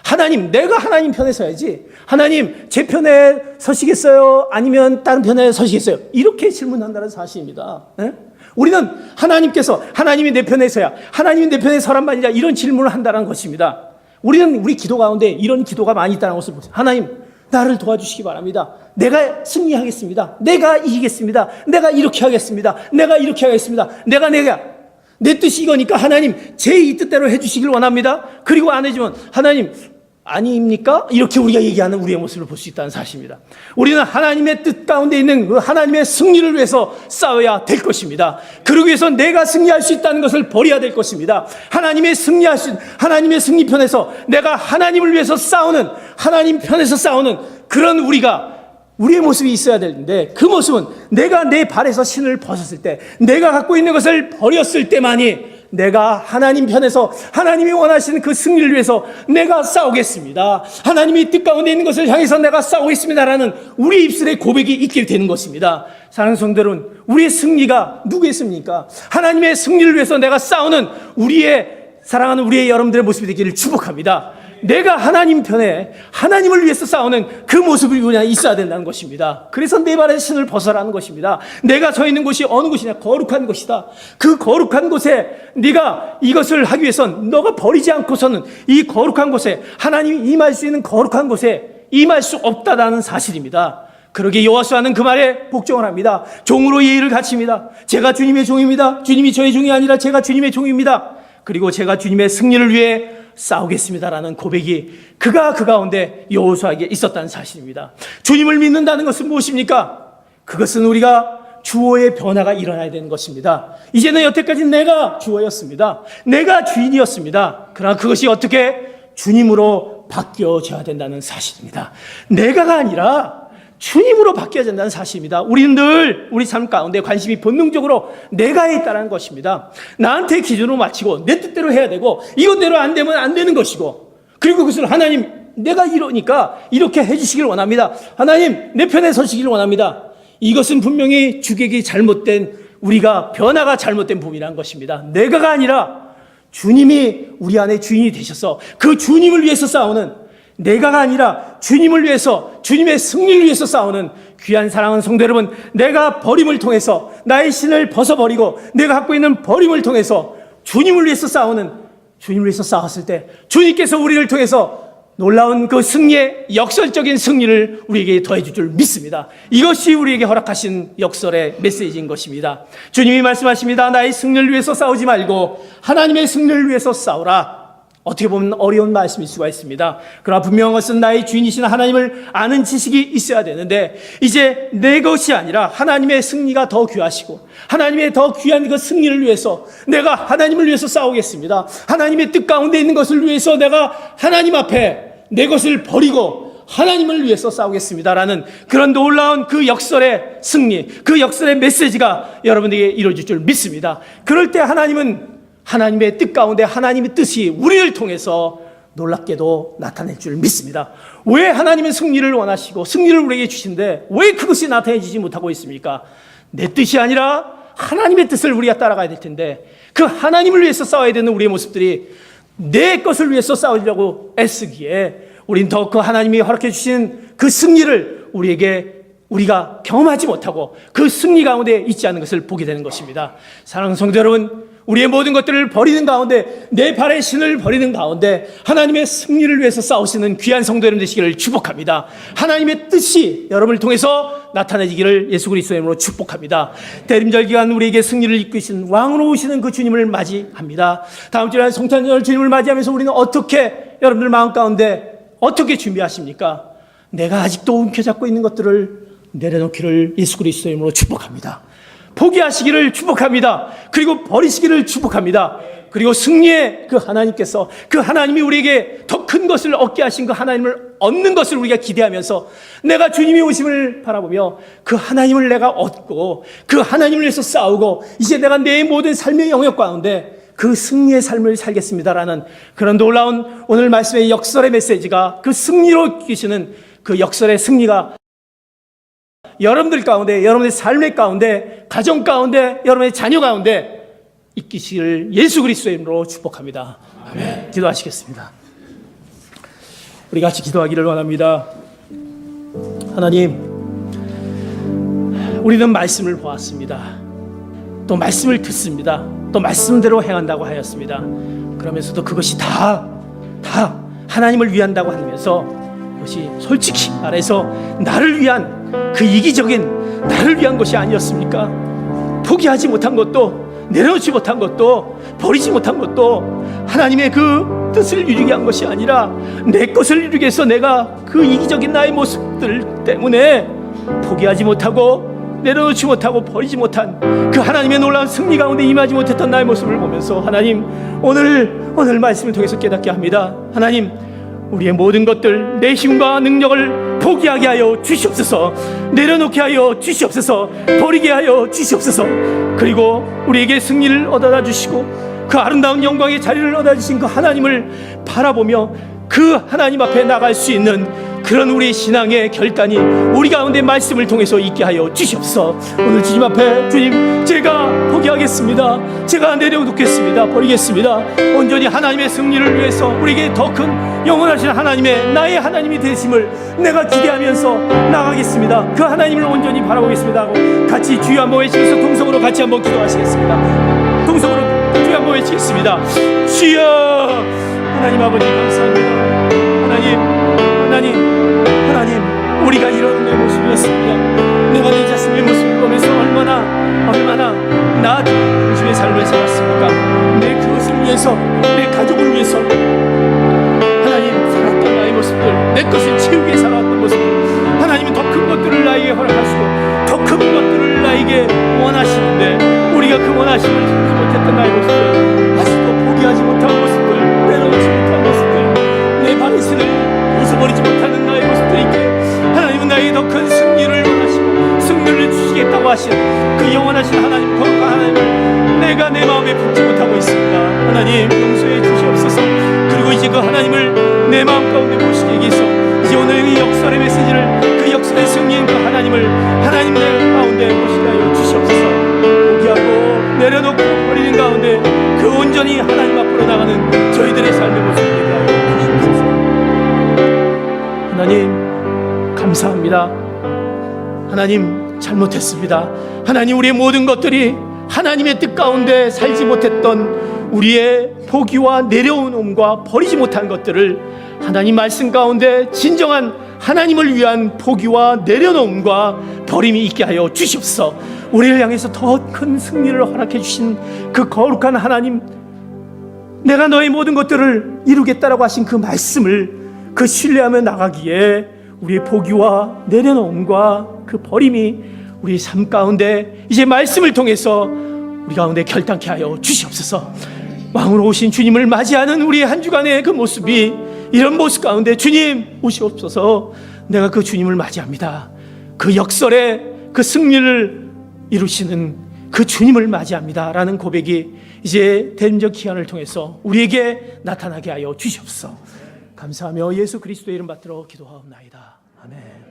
하나님, 내가 하나님 편에 서야지 하나님 제 편에 서시겠어요? 아니면 다른 편에 서시겠어요? 이렇게 질문한다는 사실입니다. 우리는 하나님이 내 편에 서야 하나님이 내 편에 서란 말이냐 이런 질문을 한다는 것입니다. 우리는 우리 기도 가운데 이런 기도가 많이 있다는 것을 보세요. 하나님 나를 도와주시기 바랍니다. 내가 승리하겠습니다. 내가 이기겠습니다. 내가 이렇게 하겠습니다. 내가 이렇게 하겠습니다. 내가 내 뜻이 이거니까 하나님 제 이 뜻대로 해주시길 원합니다. 그리고 안 해주면 하나님 아닙니까? 이렇게 우리가 얘기하는 우리의 모습을 볼 수 있다는 사실입니다. 우리는 하나님의 뜻 가운데 있는 그 하나님의 승리를 위해서 싸워야 될 것입니다. 그러기 위해서 내가 승리할 수 있다는 것을 버려야 될 것입니다. 하나님의 승리편에서 내가 하나님을 위해서 싸우는 하나님 편에서 싸우는 그런 우리의 모습이 있어야 되는데 그 모습은 내가 내 발에서 신을 벗었을 때 내가 갖고 있는 것을 버렸을 때만이 내가 하나님 편에서 하나님이 원하시는 그 승리를 위해서 내가 싸우겠습니다. 하나님이 뜻 가운데 있는 것을 향해서 내가 싸우겠습니다라는 우리 입술의 고백이 있게 되는 것입니다. 사랑하는 성도 여러분, 우리의 승리가 누구였습니까? 하나님의 승리를 위해서 내가 싸우는 사랑하는 우리의 여러분들의 모습이 되기를 축복합니다. 내가 하나님 편에 하나님을 위해서 싸우는 그 모습이 그냥 있어야 된다는 것입니다. 그래서 내 발의 신을 벗어라는 것입니다. 내가 서 있는 곳이 어느 곳이냐? 거룩한 곳이다. 그 거룩한 곳에 네가 이것을 하기 위해선 너가 버리지 않고서는 이 거룩한 곳에 하나님이 임할 수 있는 거룩한 곳에 임할 수 없다라는 사실입니다. 그러기에 여호수아는 그 말에 복종을 합니다. 종으로 예의를 갖춥니다. 제가 주님의 종입니다. 주님이 저의 종이 아니라 제가 주님의 종입니다. 그리고 제가 주님의 승리를 위해 싸우겠습니다라는 고백이 그 가운데 여호수아에게 있었다는 사실입니다. 주님을 믿는다는 것은 무엇입니까? 그것은 우리가 주어의 변화가 일어나야 되는 것입니다. 이제는 여태까지 내가 주어였습니다. 내가 주인이었습니다. 그러나 그것이 어떻게 주님으로 바뀌어져야 된다는 사실입니다. 내가가 아니라 주님으로 바뀌어야 된다는 사실입니다. 우리는 늘 우리 삶 가운데 관심이 본능적으로 내가에 있다는 것입니다. 나한테 기준으로 맞추고 내 뜻대로 해야 되고 이것대로 안 되면 안 되는 것이고 그리고 그것을 하나님, 내가 이러니까 이렇게 해주시길 원합니다. 하나님, 내 편에 서시길 원합니다. 이것은 분명히 주객이 잘못된, 우리가 변화가 잘못된 부분이라는 것입니다. 내가가 아니라 주님이 우리 안에 주인이 되셔서 그 주님을 위해서 싸우는, 내가가 아니라 주님을 위해서, 주님의 승리를 위해서 싸우는 귀한 사랑하는 성도 여러분, 내가 버림을 통해서 나의 신을 벗어버리고 내가 갖고 있는 버림을 통해서 주님을 위해서 싸우는, 주님을 위해서 싸웠을 때 주님께서 우리를 통해서 놀라운 그 승리의, 역설적인 승리를 우리에게 더해줄 줄 믿습니다. 이것이 우리에게 허락하신 역설의 메시지인 것입니다. 주님이 말씀하십니다. 나의 승리를 위해서 싸우지 말고 하나님의 승리를 위해서 싸우라. 어떻게 보면 어려운 말씀일 수가 있습니다. 그러나 분명한 것은 나의 주인이신 하나님을 아는 지식이 있어야 되는데, 이제 내 것이 아니라 하나님의 승리가 더 귀하시고 하나님의 더 귀한 그 승리를 위해서 내가 하나님을 위해서 싸우겠습니다. 하나님의 뜻 가운데 있는 것을 위해서 내가 하나님 앞에 내 것을 버리고 하나님을 위해서 싸우겠습니다라는 그런 놀라운 그 역설의 승리, 그 역설의 메시지가 여러분에게 이루어질 줄 믿습니다. 그럴 때 하나님은 하나님의 뜻 가운데 하나님의 뜻이 우리를 통해서 놀랍게도 나타낼 줄 믿습니다. 왜 하나님은 승리를 원하시고 승리를 우리에게 주신데 왜 그것이 나타내지지 못하고 있습니까? 내 뜻이 아니라 하나님의 뜻을 우리가 따라가야 될 텐데, 그 하나님을 위해서 싸워야 되는 우리의 모습들이 내 것을 위해서 싸우려고 애쓰기에 우린 더 그 하나님이 허락해 주신 그 승리를 우리가 경험하지 못하고 그 승리 가운데 있지 않은 것을 보게 되는 것입니다. 사랑하는 성도 여러분, 우리의 모든 것들을 버리는 가운데, 내 발의 신을 버리는 가운데 하나님의 승리를 위해서 싸우시는 귀한 성도 여러분 되시기를 축복합니다. 하나님의 뜻이 여러분을 통해서 나타나지기를 예수 그리스도의 이름으로 축복합니다. 대림절 기간 우리에게 승리를 이끄신 왕으로 오시는 그 주님을 맞이합니다. 다음 주에 성탄절 주님을 맞이하면서 우리는 어떻게, 여러분들 마음 가운데 어떻게 준비하십니까? 내가 아직도 움켜잡고 있는 것들을 내려놓기를 예수 그리스도의 이름으로 축복합니다. 포기하시기를 축복합니다. 그리고 버리시기를 축복합니다. 그리고 승리의 그 하나님께서, 그 하나님이 우리에게 더 큰 것을 얻게 하신 그 하나님을 얻는 것을 우리가 기대하면서 내가 주님이 오심을 바라보며 그 하나님을 내가 얻고 그 하나님을 위해서 싸우고 이제 내가 내 모든 삶의 영역 가운데 그 승리의 삶을 살겠습니다라는 그런 놀라운 오늘 말씀의 역설의 메시지가, 그 승리로 이끄시는 그 역설의 승리가 여러분들 가운데, 여러분의 삶의 가운데, 가정 가운데, 여러분의 자녀 가운데 있기를 예수 그리스도의 이름으로 축복합니다. 아멘. 기도하시겠습니다. 우리 같이 기도하기를 원합니다. 하나님, 우리는 말씀을 보았습니다. 또 말씀을 듣습니다. 또 말씀대로 행한다고 하였습니다. 그러면서도 그것이 다 하나님을 위한다고 하면서 그것이 솔직히 말해서 나를 위한, 그 이기적인 나를 위한 것이 아니었습니까? 포기하지 못한 것도, 내려놓지 못한 것도, 버리지 못한 것도 하나님의 그 뜻을 이루게 한 것이 아니라 내 것을 이루기 위해서 내가 그 이기적인 나의 모습들 때문에 포기하지 못하고 내려놓지 못하고 버리지 못한 그 하나님의 놀라운 승리 가운데 임하지 못했던 나의 모습을 보면서 하나님, 오늘 말씀을 통해서 깨닫게 합니다. 하나님, 우리의 모든 것들, 내 힘과 능력을 포기하게 하여 주시옵소서. 내려놓게 하여 주시옵소서. 버리게 하여 주시옵소서. 그리고 우리에게 승리를 얻어다 주시고 그 아름다운 영광의 자리를 얻어 주신 그 하나님을 바라보며 그 하나님 앞에 나갈 수 있는 그런 우리 신앙의 결단이 우리 가운데 말씀을 통해서 있게 하여 주시옵소서. 오늘 주님 앞에, 주님, 제가 포기하겠습니다. 제가 내려놓겠습니다. 버리겠습니다. 온전히 하나님의 승리를 위해서 우리에게 더 큰 영원하신 하나님의, 나의 하나님이 되심을 내가 기대하면서 나가겠습니다. 그 하나님을 온전히 바라보겠습니다 하고 같이 주여 한번 외치면서 동성으로 같이 한번 기도하시겠습니다. 동성으로 주여 한번 외치겠습니다. 주여, 하나님 아버지 감사합니다. 하나님, 우리가 이런 내 모습이었습니다. 내가 내 자신의 모습을 보면서 얼마나 나 중심의 삶을 살았습니까? 내 그것을 위해서, 내 가족을 위해서 하나님 살았던 나의 모습들, 내 것을 채우게 살아왔던 모습들, 하나님은 더 큰 것들을 나에게 허락하시고 더 큰 것들을 나에게 원하시는데 우리가 그 원하심을 주지 못했던 나의 모습들, 아직도 포기하지 못한 모습들, 내려놓지 못한 모습들, 내 발의 신을 벗어버리지 못하는 나의 모습들이 있게 하나님은 나에게 더 큰 승리를 원하시고 승리를 주시겠다고 하신 그 영원하신 하나님, 거룩한 하나님을 내가 내 마음에 품지 못하고 있습니다. 하나님, 용서해 주시옵소서. 그리고 이제 그 하나님을 내 내 마음 가운데 모시게 계소. 이제 오늘 이 역설의 메시지를, 그 역설의 승리인 그 하나님을 하나님 내 가운데 모시게 하여 주시옵소서. 포기하고 내려놓고 버리는 가운데 그 온전히 하나님 앞으로 나가는 저희들의 삶의 모습을 되게 하여 주시옵소서. 하나님 감사합니다. 하나님 잘못했습니다. 하나님 우리의 모든 것들이 하나님의 뜻 가운데 살지 못했던 우리의 포기와 내려놓음과 버리지 못한 것들을 하나님 말씀 가운데 진정한 하나님을 위한 포기와 내려놓음과 버림이 있게 하여 주시옵소서. 우리를 향해서 더 큰 승리를 허락해 주신 그 거룩한 하나님, 내가 너의 모든 것들을 이루겠다라고 하신 그 말씀을 그 신뢰하며 나가기에 우리의 포기와 내려놓음과 그 버림이 우리 삶 가운데 이제 말씀을 통해서 우리 가운데 결단케 하여 주시옵소서. 왕으로 오신 주님을 맞이하는 우리 한 주간의 그 모습이 이런 모습 가운데 주님 오시옵소서. 내가 그 주님을 맞이합니다. 그 역설의 그 승리를 이루시는 그 주님을 맞이합니다 라는 고백이 이제 대림절 기간을 통해서 우리에게 나타나게 하여 주시옵소서. 감사하며 예수 그리스도의 이름 받들어 기도하옵나이다. 아멘.